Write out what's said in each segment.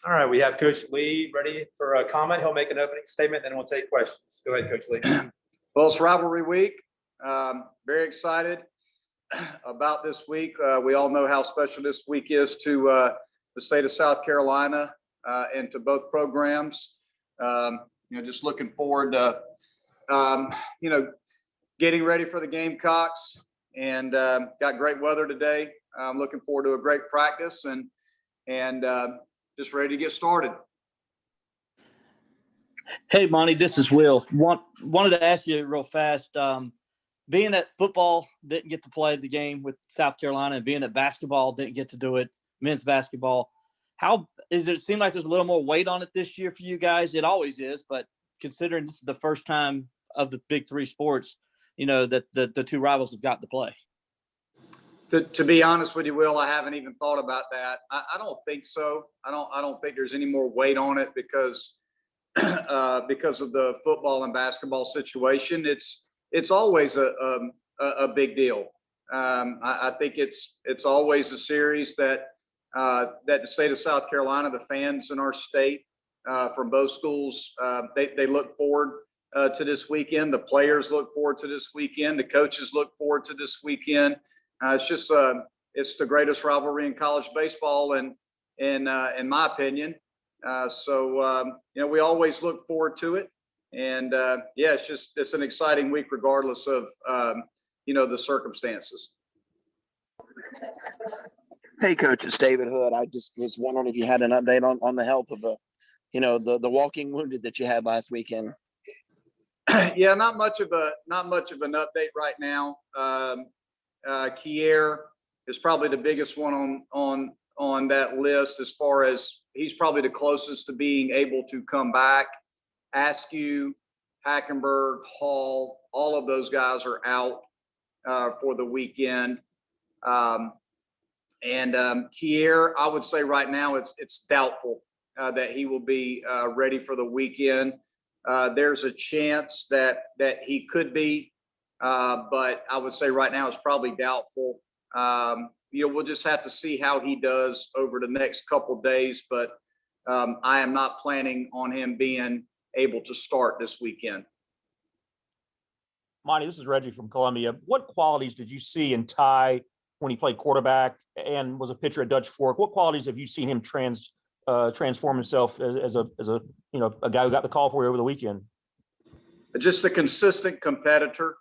All right, we have Coach Lee ready for a comment. He'll make an opening statement, then we'll take questions. Go ahead, Coach Lee. Well, it's rivalry week. Very excited about this week. We all know how special this week is to the state of South Carolina and to both programs. Just looking forward to, getting ready for the Gamecocks, and got great weather today. I'm looking forward to a great practice and just ready to get started. Hey, Monty, this is Will. Wanted to ask you real fast, being that football didn't get to play the game with South Carolina and being that basketball didn't get to do it, men's basketball, how is it seem like there's a little more weight on it this year for you guys? It always is, but considering this is the first time of the big three sports, that the two rivals have got to play. To be honest with you, Will, I haven't even thought about that. I don't think so. I don't think there's any more weight on it because of the football and basketball situation. It's always a big deal. I think it's always a series that the state of South Carolina, the fans in our state from both schools, they look forward to this weekend. The players look forward to this weekend. The coaches look forward to this weekend. It's the greatest rivalry in college baseball, and in my opinion. We always look forward to it, and it's an exciting week regardless of the circumstances. Hey, Coach, it's David Hood. I just was wondering if you had an update on the health of the walking wounded that you had last weekend. Yeah, not much of an update right now. Kier is probably the biggest one on that list, as far as he's probably the closest to being able to come back. Askew, Hackenberg, Hall, all of those guys are out for the weekend. Kier, I would say right now it's doubtful that he will be ready for the weekend. There's a chance that he could be, but I would say right now it's probably doubtful. We'll just have to see how he does over the next couple of days, but I am not planning on him being able to start this weekend. Monty, this is Reggie from Columbia. What qualities did you see in Ty when he played quarterback and was a pitcher at Dutch Fork? What qualities have you seen him transform himself as a guy who got the call for you over the weekend? Just a consistent competitor.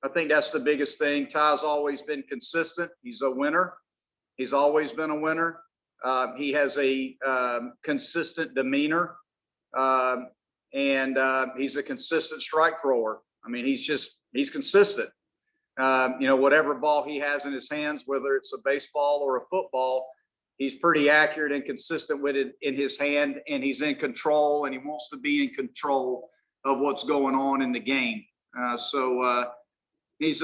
I think that's the biggest thing. Ty's always been consistent. He's a winner. He's always been a winner. He has a consistent demeanor, and he's a consistent strike thrower. I mean, he's consistent. Whatever ball he has in his hands, whether it's a baseball or a football, he's pretty accurate and consistent with it in his hand, and he's in control, and he wants to be in control of what's going on in the game. He's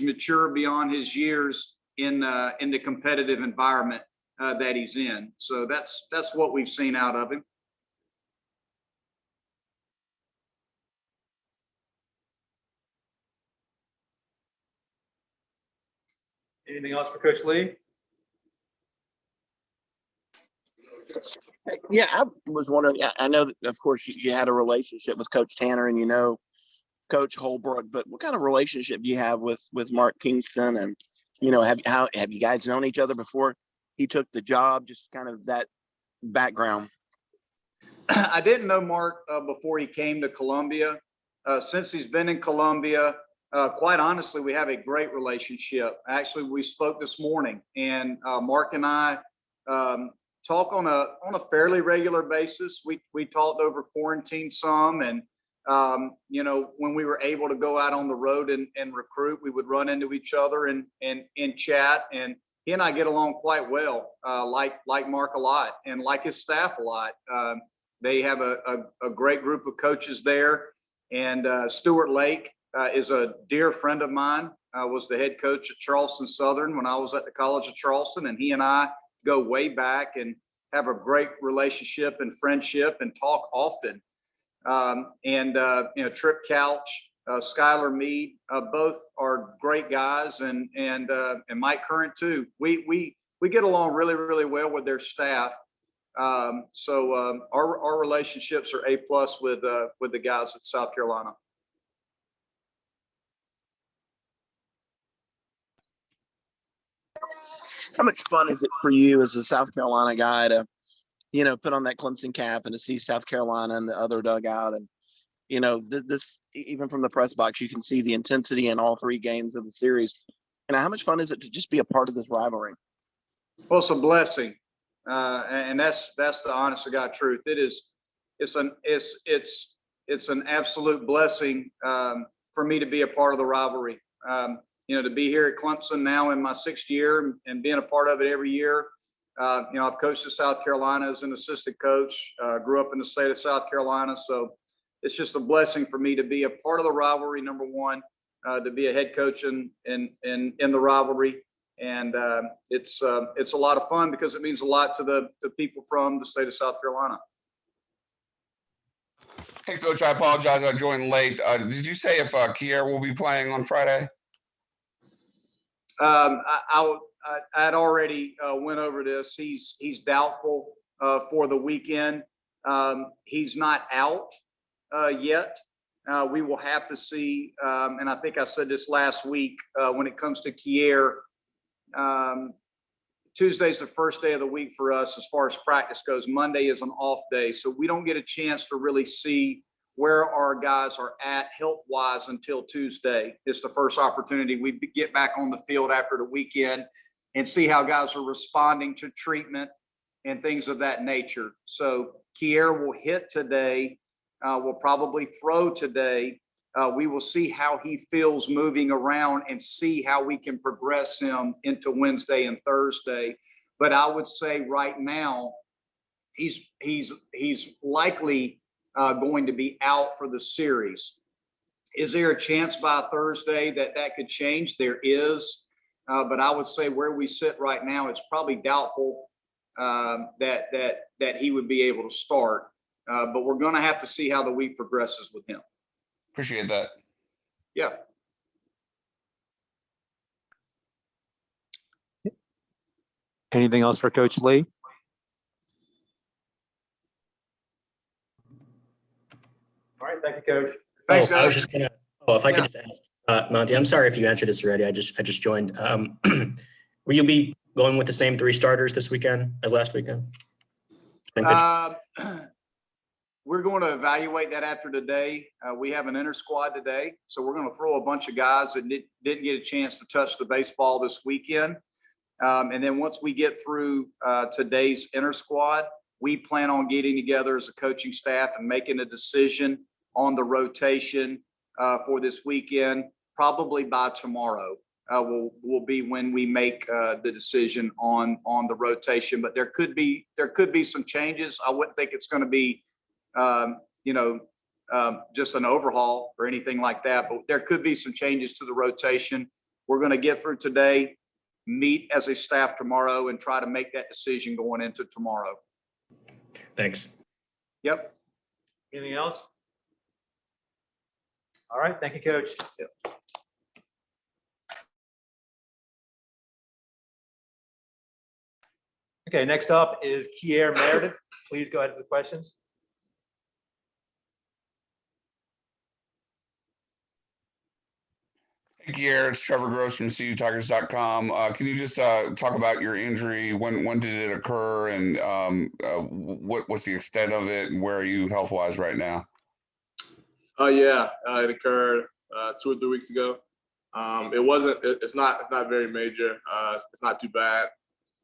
mature beyond his years in the competitive environment that he's in. So that's what we've seen out of him. Anything else for Coach Lee? Yeah, I was wondering. I know that, of course, you had a relationship with Coach Tanner and Coach Holbrook, but what kind of relationship do you have with Mark Kingston? And have you guys known each other before he took the job? Just kind of that background. I didn't know Mark before he came to Columbia. Since he's been in Columbia, quite honestly, we have a great relationship. Actually, we spoke this morning, and Mark and I talk on a fairly regular basis. We talked over quarantine some, and when we were able to go out on the road and recruit, we would run into each other and chat. And he and I get along quite well, like Mark a lot, and like his staff a lot. They have a great group of coaches there, and Stuart Lake is a dear friend of mine. Was the head coach at Charleston Southern when I was at the College of Charleston, and he and I go way back and have a great relationship and friendship and talk often. Trip Couch, Skylar Mead, both are great guys, and Mike Current too. We get along really, really well with their staff. So our relationships are A+ with the guys at South Carolina. How much fun is it for you as a South Carolina guy to, put on that Clemson cap and to see South Carolina in the other dugout? And, this, even from the press box, you can see the intensity in all 3 games of the series. And how much fun is it to just be a part of this rivalry? Well, it's a blessing. And that's the honest to God truth. It's an absolute blessing for me to be a part of the rivalry. To be here at Clemson now in my 6th year and being a part of it every year. I've coached at South Carolina as an assistant coach, grew up in the state of South Carolina. So it's just a blessing for me to be a part of the rivalry, number one, to be a head coach in the rivalry. And it's a lot of fun because it means a lot to people from the state of South Carolina. Hey, Coach, I apologize. I joined late. Did you say if Kier will be playing on Friday? I had already went over this. He's doubtful for the weekend. He's not out yet. We will have to see. And I think I said this last week when it comes to Kier. Tuesday's the first day of the week for us as far as practice goes. Monday is an off day. So we don't get a chance to really see where our guys are at health-wise until Tuesday. It's the first opportunity we get back on the field after the weekend and see how guys are responding to treatment and things of that nature. So Kier will hit today. Will probably throw today. We will see how he feels moving around and see how we can progress him into Wednesday and Thursday. But I would say right now, he's likely going to be out for the series. Is there a chance by Thursday that could change? There is, but I would say where we sit right now, it's probably doubtful that he would be able to start. But we're going to have to see how the week progresses with him. Appreciate that. Yeah. Anything else for Coach Lee? All right, thank you, Coach. Thanks, I was guys. just gonna. Oh, if I could just ask, Monty, I'm sorry if you answered this already. I just joined. Will you be going with the same 3 starters this weekend as last weekend? We're going to evaluate that after today. We have an inter squad today, so we're going to throw a bunch of guys that didn't get a chance to touch the baseball this weekend. And then once we get through today's inter squad, we plan on getting together as a coaching staff and making a decision on the rotation for this weekend. Probably by tomorrow will be when we make the decision on the rotation. But there could be some changes. I wouldn't think it's going to be just an overhaul or anything like that, but there could be some changes to the rotation. We're going to get through today, meet as a staff tomorrow, and try to make that decision going into tomorrow. Thanks. Yep. Anything else? All right, thank you, Coach. Yep. Okay, next up is Kier Meredith. Please go ahead with the questions. Hey, Kier, it's Trevor Gross from CUTigers.com. Can you just talk about your injury? When did it occur, and what's the extent of it, and where are you health-wise right now? It occurred 2 or 3 weeks ago. It's not very major. It's not too bad.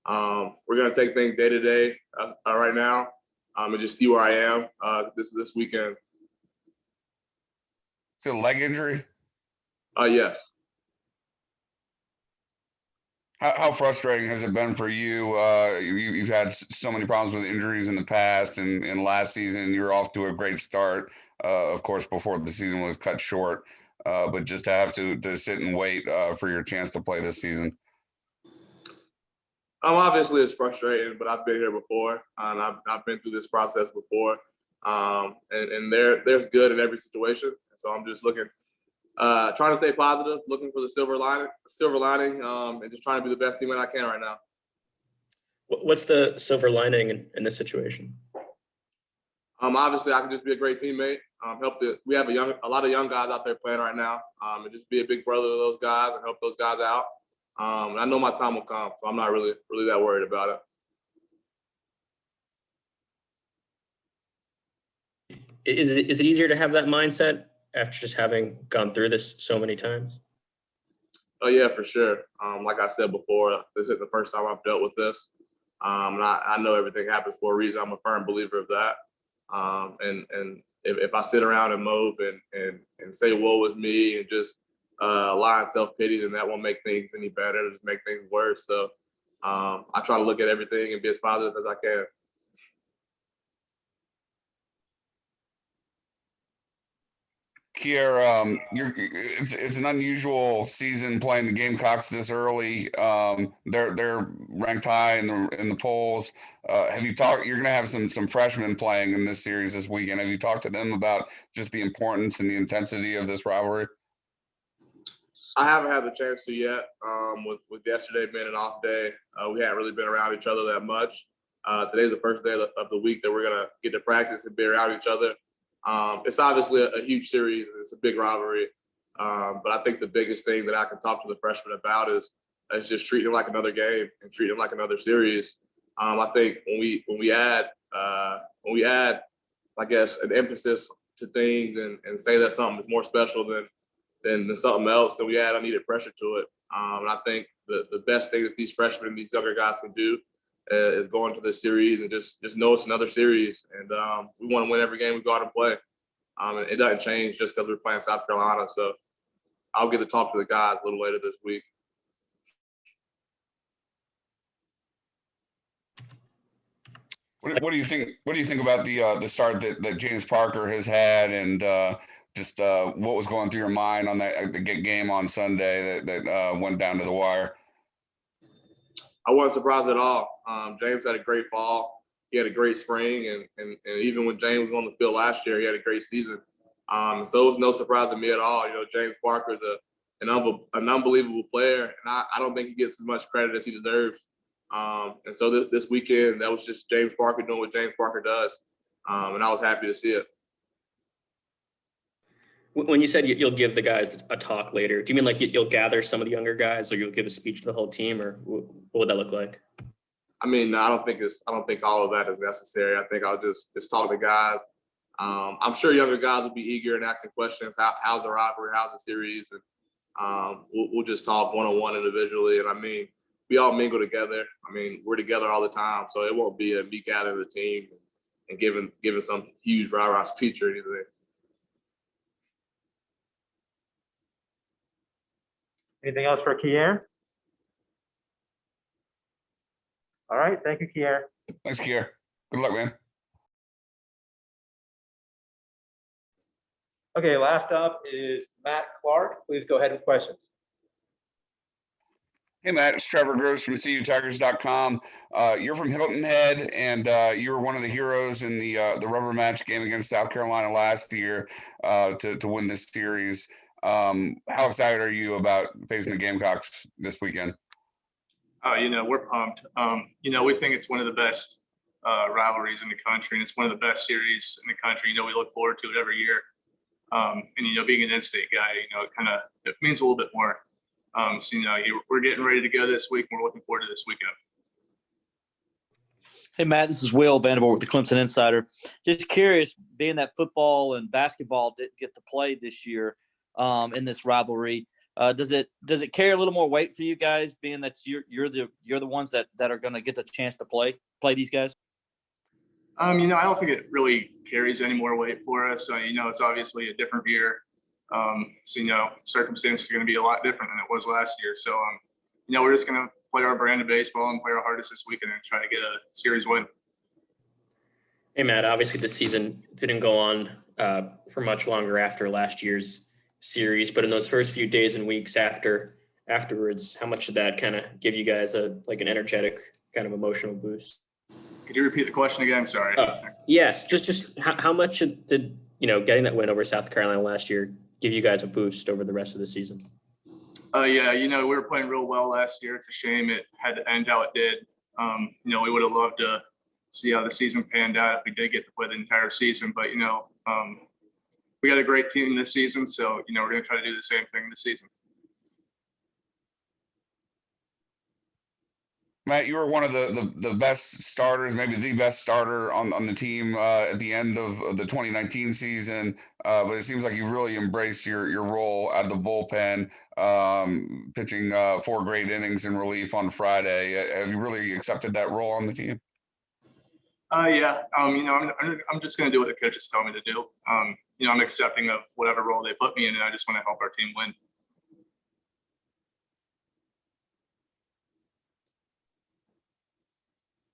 We're gonna take things day to day right now, and just see where I am this weekend. Is it a leg injury? Yes. How frustrating has it been for you? You've had so many problems with injuries in the past, and last season you were off to a great start. Of course, before the season was cut short, but just to have to sit and wait for your chance to play this season. Obviously it's frustrating, but I've been here before, and I've been through this process before. And there's good in every situation. So I'm just trying to stay positive, looking for the silver lining, and just trying to be the best teammate I can right now. What's the silver lining in this situation? Obviously, I can just be a great teammate. We have a lot of young guys out there playing right now, and just be a big brother to those guys and help those guys out. And I know my time will come, so I'm not really that worried about it. Is it easier to have that mindset after just having gone through this so many times? Oh yeah, for sure. Like I said before, this is the first time I've dealt with this. And I know everything happens for a reason. I'm a firm believer of that. And if I sit around and mope and say woe is me and just lie in self-pity, then that won't make things any better. It'll just make things worse. So I try to look at everything and be as positive as I can. Kier, it's an unusual season playing the Gamecocks this early. They're ranked high in the polls. Have you talked? You're going to have some freshmen playing in this series this weekend. Have you talked to them about just the importance and the intensity of this rivalry? I haven't had the chance to yet. With yesterday being an off day, we hadn't really been around each other that much. Today's the first day of the week that we're gonna get to practice and be around each other. It's obviously a huge series. It's a big rivalry. But I think the biggest thing that I can talk to the freshmen about is just treating it like another game and treating it like another series. I think when we add, I guess, an emphasis to things and say that something is more special than something else, then we add unneeded pressure to it. And I think the best thing that these freshmen and these younger guys can do is go into this series and just know it's another series. And we want to win every game we go out and play. And it doesn't change just because we're playing South Carolina. So I'll get to talk to the guys a little later this week. What do you think? What do you think about the start that James Parker has had, and just what was going through your mind on that game on Sunday that went down to the wire? I wasn't surprised at all. James had a great fall. He had a great spring, and even when James was on the field last year, he had a great season. So it was no surprise to me at all. You know, James Parker is an unbelievable player, and I don't think he gets as much credit as he deserves. And so this weekend, that was just James Parker doing what James Parker does, and I was happy to see it. When you said you'll give the guys a talk later, do you mean like you'll gather some of the younger guys, or you'll give a speech to the whole team, or what would that look like? I mean, I don't think all of that is necessary. I think I'll just talk to guys. I'm sure younger guys will be eager and asking questions. How's the rivalry? How's the series? And we'll just talk one-on-one individually. And I mean, we all mingle together. I mean, we're together all the time, so it won't be a me gathering the team and giving some huge rah-rah speech or anything. Anything else for Kier? All right, thank you, Kier. Thanks, Kier. Good luck, man. Okay, last up is Matt Clark. Please go ahead with questions. Hey, Matt, it's Trevor Groves from CUTigers.com. You're from Hilton Head, and you were one of the heroes in the rubber match game against South Carolina last year to win this series. How excited are you about facing the Gamecocks this weekend? We're pumped. We think it's one of the best rivalries in the country, and it's one of the best series in the country. We look forward to it every year. Being an in-state guy, it means a little bit more. We're getting ready to go this week, and we're looking forward to this weekend. Hey, Matt, this is Will Vanderbilt with the Clemson Insider. Just curious, being that football and basketball didn't get to play this year in this rivalry, does it carry a little more weight for you guys, being that you're the ones that are going to get the chance to play these guys? I don't think it really carries any more weight for us. It's obviously a different year. Circumstances are going to be a lot different than it was last year. So, we're just going to play our brand of baseball and play our hardest this weekend and try to get a series win. Hey, Matt, obviously the season didn't go on for much longer after last year's series, but in those first few days and weeks afterwards, how much did that kind of give you guys an energetic kind of emotional boost? Could you repeat the question again? Sorry. Yes. Just how much did, getting that win over South Carolina last year give you guys a boost over the rest of the season? We were playing real well last year. It's a shame it had to end how it did. You know, we would have loved to see how the season panned out if we did get to play the entire season. But, you know, we got a great team this season. So, you know, we're going to try to do the same thing this season. Matt, you were one of the best starters, maybe the best starter on the team at the end of the 2019 season. But it seems like you really embraced your role out of the bullpen, pitching 4 great innings in relief on Friday. Have you really accepted that role on the team? Yeah. You know, I'm just going to do what the coaches tell me to do. You know, I'm accepting of whatever role they put me in, and I just want to help our team win.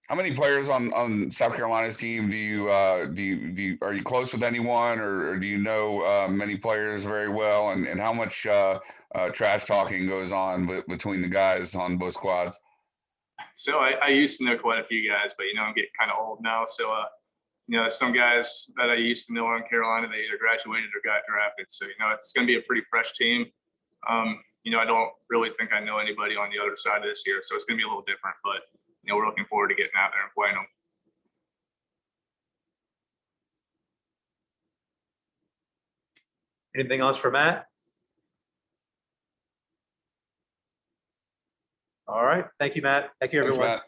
How many players on South Carolina's team do you are you close with anyone, or do you know many players very well, and how much trash talking goes on between the guys on both squads? So I used to know quite a few guys, but, you know, I'm getting kind of old now. So, you know, some guys that I used to know on Carolina, they either graduated or got drafted. So, you know, it's going to be a pretty fresh team. You know, I don't really think I know anybody on the other side of this year. So it's going to be a little different, but, you know, we're looking forward to getting out there and playing them. Anything else for Matt? All right. Thank you, Matt. Thank you, Thanks, everyone. Matt.